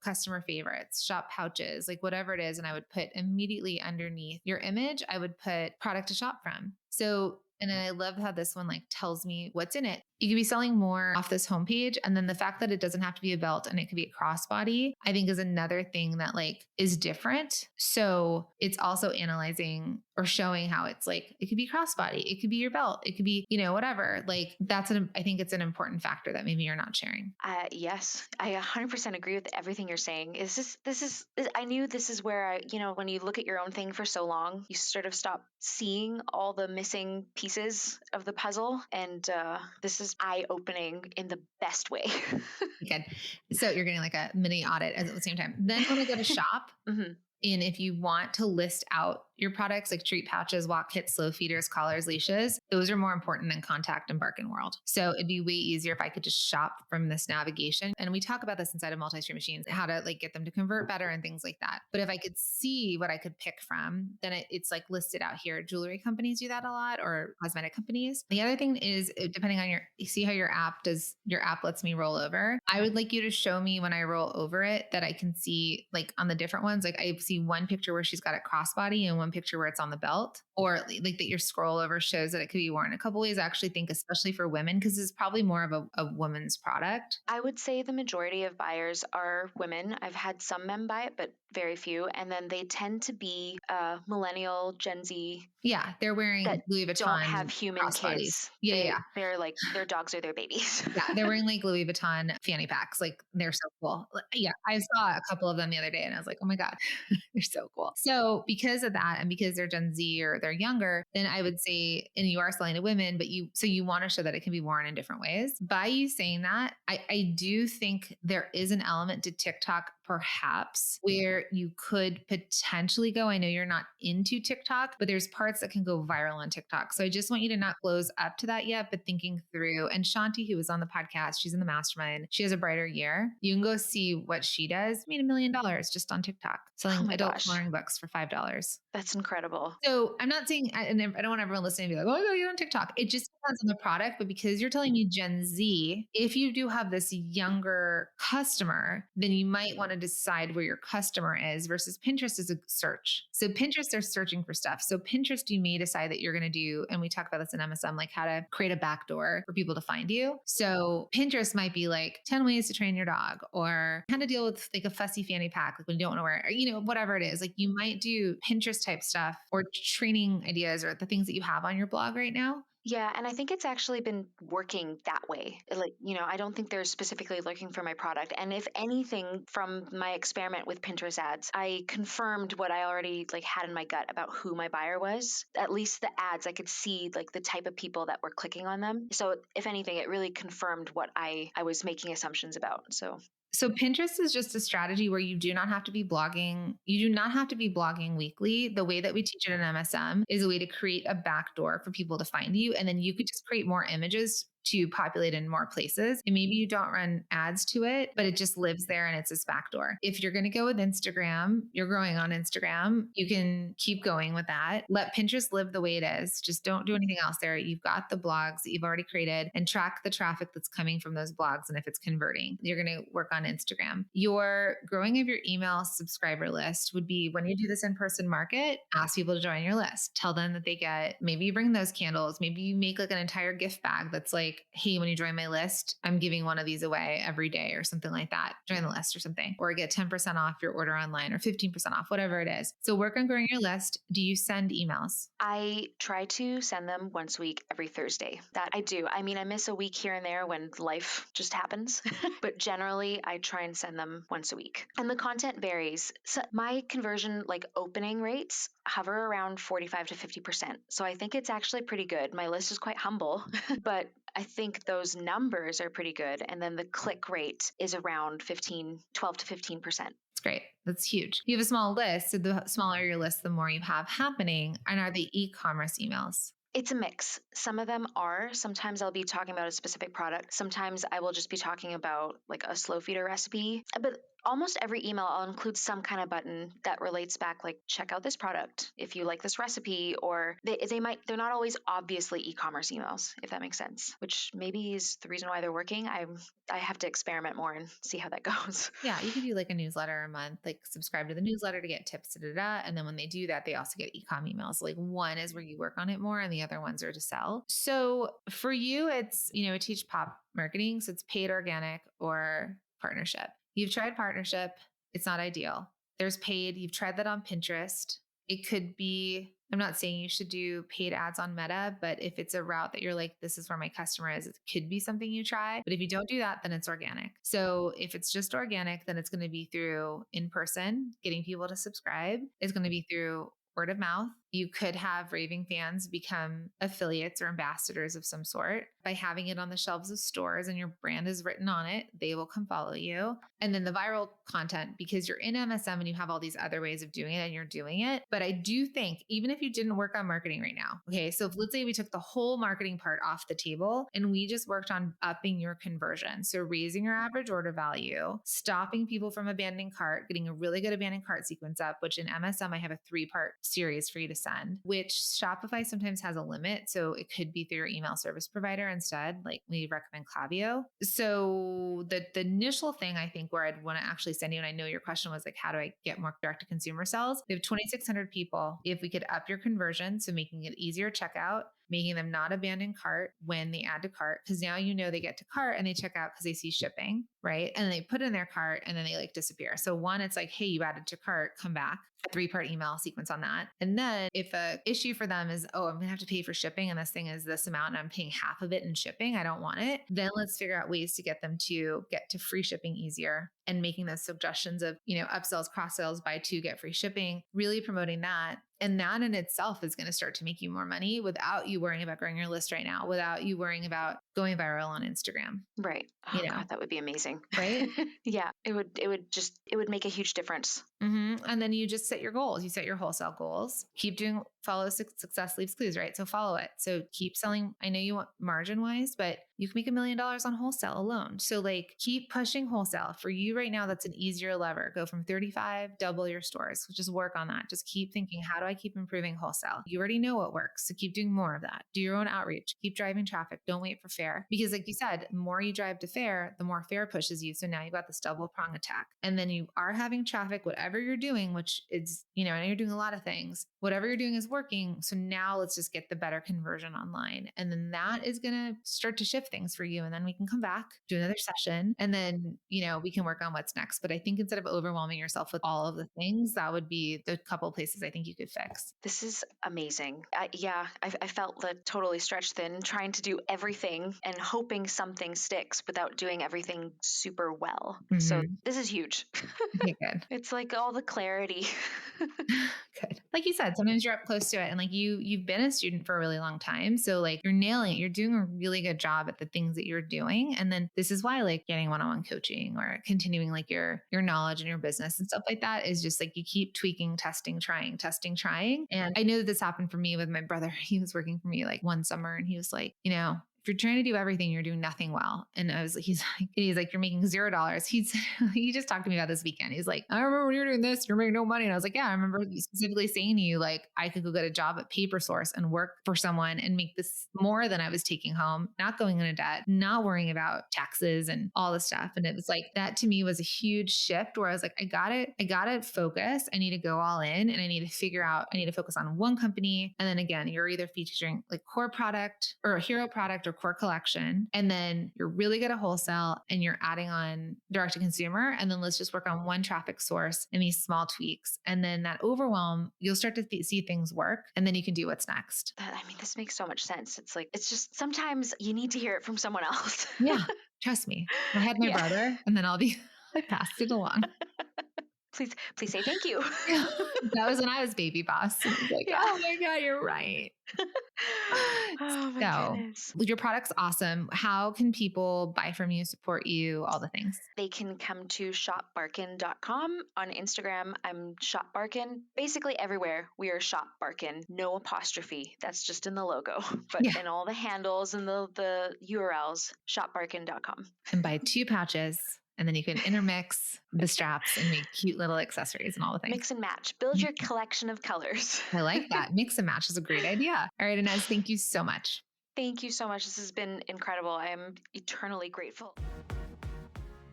Speaker 2: customer favorites, shop pouches, like whatever it is. And I would put immediately underneath your image, I would put product to shop from. So, and then I love how this one tells me what's in it. You could be selling more off this homepage. And then the fact that it doesn't have to be a belt and it could be a crossbody, I think is another thing that is different. So it's also analyzing or showing how it's it could be crossbody, it could be your belt, it could be, whatever. I think it's an important factor that maybe you're not sharing.
Speaker 1: Yes, I 100% agree with everything you're saying. I knew this is where when you look at your own thing for so long, you sort of stop seeing all the missing pieces of the puzzle. And this is eye-opening in the best way.
Speaker 2: Good. So you're getting a mini audit at the same time. Then when I go to shop, And if you want to list out your products like treat pouches, walk kits, slow feeders, collars, leashes, those are more important than contact and Barkin World. So it'd be way easier if I could just shop from this navigation. And we talk about this inside of multi-stream machines, how to like get them to convert better and things like that. But if I could see what I could pick from, then it's like listed out here. Jewelry companies do that a lot, or cosmetic companies. The other thing is, depending on you see how your app lets me roll over. I would like you to show me when I roll over it that I can see like on the different ones, like I see one picture where she's got it crossbody and one picture where it's on the belt, or like that your scroll over shows that it could be worn a couple ways. I actually think, especially for women, because it's probably more of a woman's product.
Speaker 1: I would say the majority of buyers are women. I've had some men buy it, but very few. And then they tend to be millennial, Gen Z,
Speaker 2: Yeah, they're wearing
Speaker 1: that
Speaker 2: Louis
Speaker 1: don't have
Speaker 2: Vuitton
Speaker 1: human
Speaker 2: crossbodies.
Speaker 1: kids.
Speaker 2: Yeah, yeah, yeah.
Speaker 1: They're like their dogs are their babies.
Speaker 2: Yeah, they're wearing like Louis Vuitton fanny packs. Like they're so cool. Yeah, I saw a couple of them the other day and I was like, oh my God, they're so cool. So because of that, and because they're Gen Z or they're younger, then I would say, and you are selling to women, but you want to show that it can be worn in different ways. By you saying that, I do think there is an element to TikTok perhaps where you could potentially go. I know you're not into TikTok, but there's parts that can go viral on TikTok. So I just want you to not close up to that yet, but thinking through. And Shanti, who was on the podcast, she's in the mastermind. She has a brighter year. You can go see what she does. Made $1 million just on TikTok,
Speaker 1: Oh
Speaker 2: selling
Speaker 1: my
Speaker 2: adult
Speaker 1: gosh,
Speaker 2: coloring books for $5.
Speaker 1: that's incredible.
Speaker 2: So I'm not saying, and I don't want everyone listening to be like, oh, no, you're on TikTok. It just depends on the product. But because you're telling me Gen Z, if you do have this younger customer, then you might want to decide where your customer is versus Pinterest is a search. So Pinterest, they're searching for stuff. So Pinterest, you may decide that you're going to do, and we talk about this in MSM, like how to create a backdoor for people to find you. So Pinterest might be like 10 ways to train your dog, or how to deal with like a fussy fanny pack, like when you don't want to wear it, or, whatever it is. Like you might do Pinterest type stuff or training ideas or the things that you have on your blog right now.
Speaker 1: Yeah, and I think it's actually been working that way. Like, I don't think they're specifically looking for my product. And if anything, from my experiment with Pinterest ads, I confirmed what I already like had in my gut about who my buyer was. At least the ads, I could see like the type of people that were clicking on them. So if anything, it really confirmed what I was making assumptions about.
Speaker 2: So Pinterest is just a strategy where you do not have to be blogging. You do not have to be blogging weekly. The way that we teach it in MSM is a way to create a backdoor for people to find you. And then you could just create more images to populate in more places. And maybe you don't run ads to it, but it just lives there and it's this backdoor. If you're going to go with Instagram, you're growing on Instagram, you can keep going with that. Let Pinterest live the way it is. Just don't do anything else there. You've got the blogs that you've already created and track the traffic that's coming from those blogs. And if it's converting, you're going to work on Instagram. Your growing of your email subscriber list would be when you do this in-person market, ask people to join your list. Tell them that they get, maybe you bring those candles. Maybe you make like an entire gift bag that's like, hey, when you join my list, I'm giving one of these away every day or something like that. Join the list or something, or get 10% off your order online or 15% off, whatever it is. So work on growing your list. Do you send emails?
Speaker 1: I try to send them once a week, every Thursday. That I do. I mean, I miss a week here and there when life just happens, but generally I try and send them once a week. And the content varies. So my conversion, like opening rates, hover around 45 to 50%. So I think it's actually pretty good. My list is quite humble, but I think those numbers are pretty good. And then the click rate is around 12 to 15%.
Speaker 2: It's great. That's huge. You have a small list. So the smaller your list, the more you have happening. And are they e-commerce emails?
Speaker 1: It's a mix. Some of them are. Sometimes I'll be talking about a specific product. Sometimes I will just be talking about like a slow feeder recipe. But almost every email, I'll include some kind of button that relates back, like check out this product if you like this recipe, or they're not always obviously e-commerce emails, if that makes sense, which maybe is the reason why they're working. I have to experiment more and see how that goes.
Speaker 2: Yeah, you could do like a newsletter a month, like subscribe to the newsletter to get tips, da, da, da. And then when they do that, they also get e-com emails. Like one is where you work on it more and the other ones are to sell. So for you, it's, I teach pop marketing. So it's paid organic or partnership. You've tried partnership. It's not ideal. There's paid. You've tried that on Pinterest. It could be, I'm not saying you should do paid ads on Meta, but if it's a route that you're like, this is where my customer is, it could be something you try. But if you don't do that, then it's organic. So if it's just organic, then it's going to be through in person, getting people to subscribe. It's going to be through word of mouth. You could have raving fans become affiliates or ambassadors of some sort by having it on the shelves of stores and your brand is written on it. They will come follow you. And then the viral content, because you're in MSM and you have all these other ways of doing it and you're doing it. But I do think, even if you didn't work on marketing right now, okay, so if let's say we took the whole marketing part off the table and we just worked on upping your conversion. So raising your average order value, stopping people from abandoning cart, getting a really good abandoned cart sequence up, which in MSM, I have a 3-part series for you to send, which Shopify sometimes has a limit. So it could be through your email service provider instead. Like we recommend Klaviyo. So the initial thing I think where I'd want to actually send you, and I know your question was like, how do I get more direct to consumer sales? We have 2,600 people. If we could up your conversion, so making it easier checkout, making them not abandon cart when they add to cart, because now you know they get to cart and they check out because they see shipping, right? And they put in their cart and then they like disappear. So one, it's like, hey, you added to cart, come back. A 3-part email sequence on that. And then if a issue for them is, oh, I'm gonna have to pay for shipping and this thing is this amount and I'm paying half of it in shipping, I don't want it. Then let's figure out ways to get them to get to free shipping easier and making those suggestions of, upsells, cross sales, buy 2, get free shipping, really promoting that. And that in itself is going to start to make you more money without you worrying about growing your list right now, without you worrying about going viral on Instagram.
Speaker 1: Right. Oh God, that would be amazing.
Speaker 2: Right?
Speaker 1: Yeah, it would make a huge difference.
Speaker 2: And then you just set your goals. You set your wholesale goals. Keep doing follow success leaves clues, right? So follow it. So keep selling. I know you want margin wise, but you can make $1 million on wholesale alone. So like keep pushing wholesale. For you right now, that's an easier lever. Go from 35, double your stores. So just work on that. Just keep thinking, how do I keep improving wholesale? You already know what works. So keep doing more of that. Do your own outreach. Keep driving traffic. Don't wait for fair. Because like you said, the more you drive to fair, the more fair pushes you. So now you've got this double prong attack. And then you are having traffic, whatever you're doing, which is, I know you're doing a lot of things. Whatever you're doing is working. So now let's just get the better conversion online. And then that is going to start to shift things for you. And then we can come back, do another session, and then, we can work on what's next. But I think instead of overwhelming yourself with all of the things, that would be the couple of places I think you could fix.
Speaker 1: This is amazing. I felt like totally stretched thin trying to do everything and hoping something sticks without doing everything super well. So this is huge.
Speaker 2: Okay, good.
Speaker 1: It's like all the clarity.
Speaker 2: Good. Like you said, sometimes you're up close to it and like you've been a student for a really long time. So like you're nailing it. You're doing a really good job at the things that you're doing. And then this is why like getting one-on-one coaching or continuing like your knowledge and your business and stuff like that is just like you keep tweaking, testing, trying. And I know that this happened for me with my brother. He was working for me like one summer and he was like, if you're trying to do everything, you're doing nothing well. And he's like, you're making $0. He just talked to me about this weekend. He's like, I remember when you were doing this, you're making no money. And I was like, yeah, I remember specifically saying to you, like, I could go get a job at Paper Source and work for someone and make this more than I was taking home, not going into debt, not worrying about taxes and all this stuff. And it was like, that to me was a huge shift where I was like, I got to focus. I need to go all in and I need to focus on one company. And then again, you're either featuring like core product or a hero product or core collection. And then you're really good at wholesale and you're adding on direct to consumer. And then let's just work on one traffic source and these small tweaks. And then that overwhelm, you'll start to see things work and then you can do what's next.
Speaker 1: This makes so much sense. It's like, it's just sometimes you need to hear it from someone else.
Speaker 2: Yeah. Trust me. I had my brother and then I passed it along.
Speaker 1: Please say thank you.
Speaker 2: Yeah. That was when I was baby boss. I was like, oh my God, you're right.
Speaker 1: Oh my goodness.
Speaker 2: Your product's awesome. How can people buy from you, support you, all the things?
Speaker 1: They can come to shopbarkin.com. On Instagram, I'm Shop Barkin. Basically everywhere we are Shop Barkin. No apostrophe. That's just in the logo. But in all the handles and the URLs, shopbarkin.com.
Speaker 2: And buy 2 pouches. And then you can intermix the straps and make cute little accessories and all the things.
Speaker 1: Mix and match. Build your collection of colors.
Speaker 2: I like that. Mix and match is a great idea. All right, Ines, thank you so much.
Speaker 1: Thank you so much. This has been incredible. I am eternally grateful.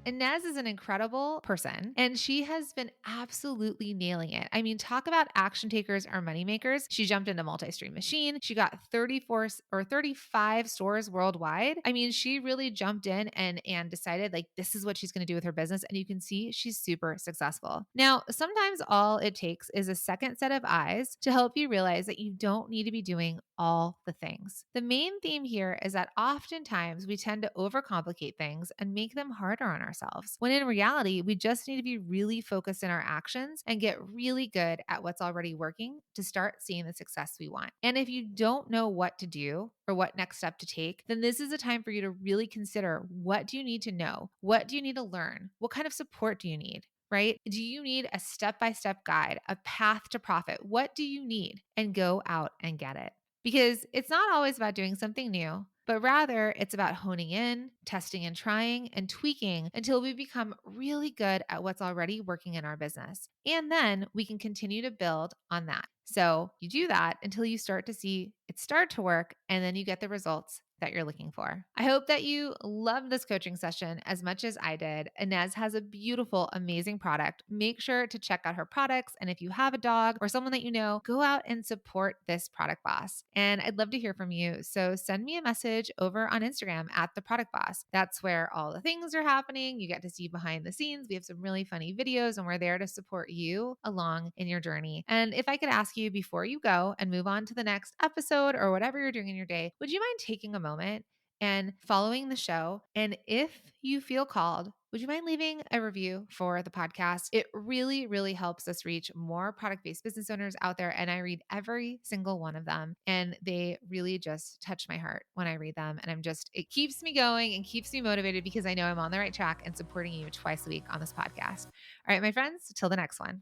Speaker 2: Ines is an incredible person and she has been absolutely nailing it. I mean, talk about action takers or money makers. She jumped into multi-stream machine. She got 34 or 35 stores worldwide. I mean, she really jumped in and decided like, this is what she's going to do with her business. And you can see she's super successful. Now, sometimes all it takes is a second set of eyes to help you realize that you don't need to be doing all the things. The main theme here is that oftentimes we tend to overcomplicate things and make them harder on ourselves. ourselves. When in reality, we just need to be really focused in our actions and get really good at what's already working to start seeing the success we want. And if you don't know what to do or what next step to take, then this is a time for you to really consider, what do you need to know? What do you need to learn? What kind of support do you need? Right? Do you need a step by step guide, a path to profit? What do you need? And go out and get it. Because it's not always about doing something new, but rather it's about honing in, testing and trying, and tweaking until we become really good at what's already working in our business. And then we can continue to build on that. So you do that until you start to see it start to work, and then you get the results that you're looking for. I hope that you loved this coaching session as much as I did. Inez has a beautiful, amazing product. Make sure to check out her products. And if you have a dog or someone that you know, go out and support this product boss. And I'd love to hear from you. So send me a message over on Instagram at the product boss. That's where all the things are happening. You get to see behind the scenes. We have some really funny videos, and we're there to support you along in your journey. And if I could ask you before you go and move on to the next episode or whatever you're doing in your day, would you mind taking a moment and following the show? And if you feel called, would you mind leaving a review for the podcast? It really, really helps us reach more product-based business owners out there. And I read every single one of them. And they really just touch my heart when I read them. And it keeps me going and keeps me motivated because I know I'm on the right track and supporting you twice a week on this podcast. All right, my friends, till the next one.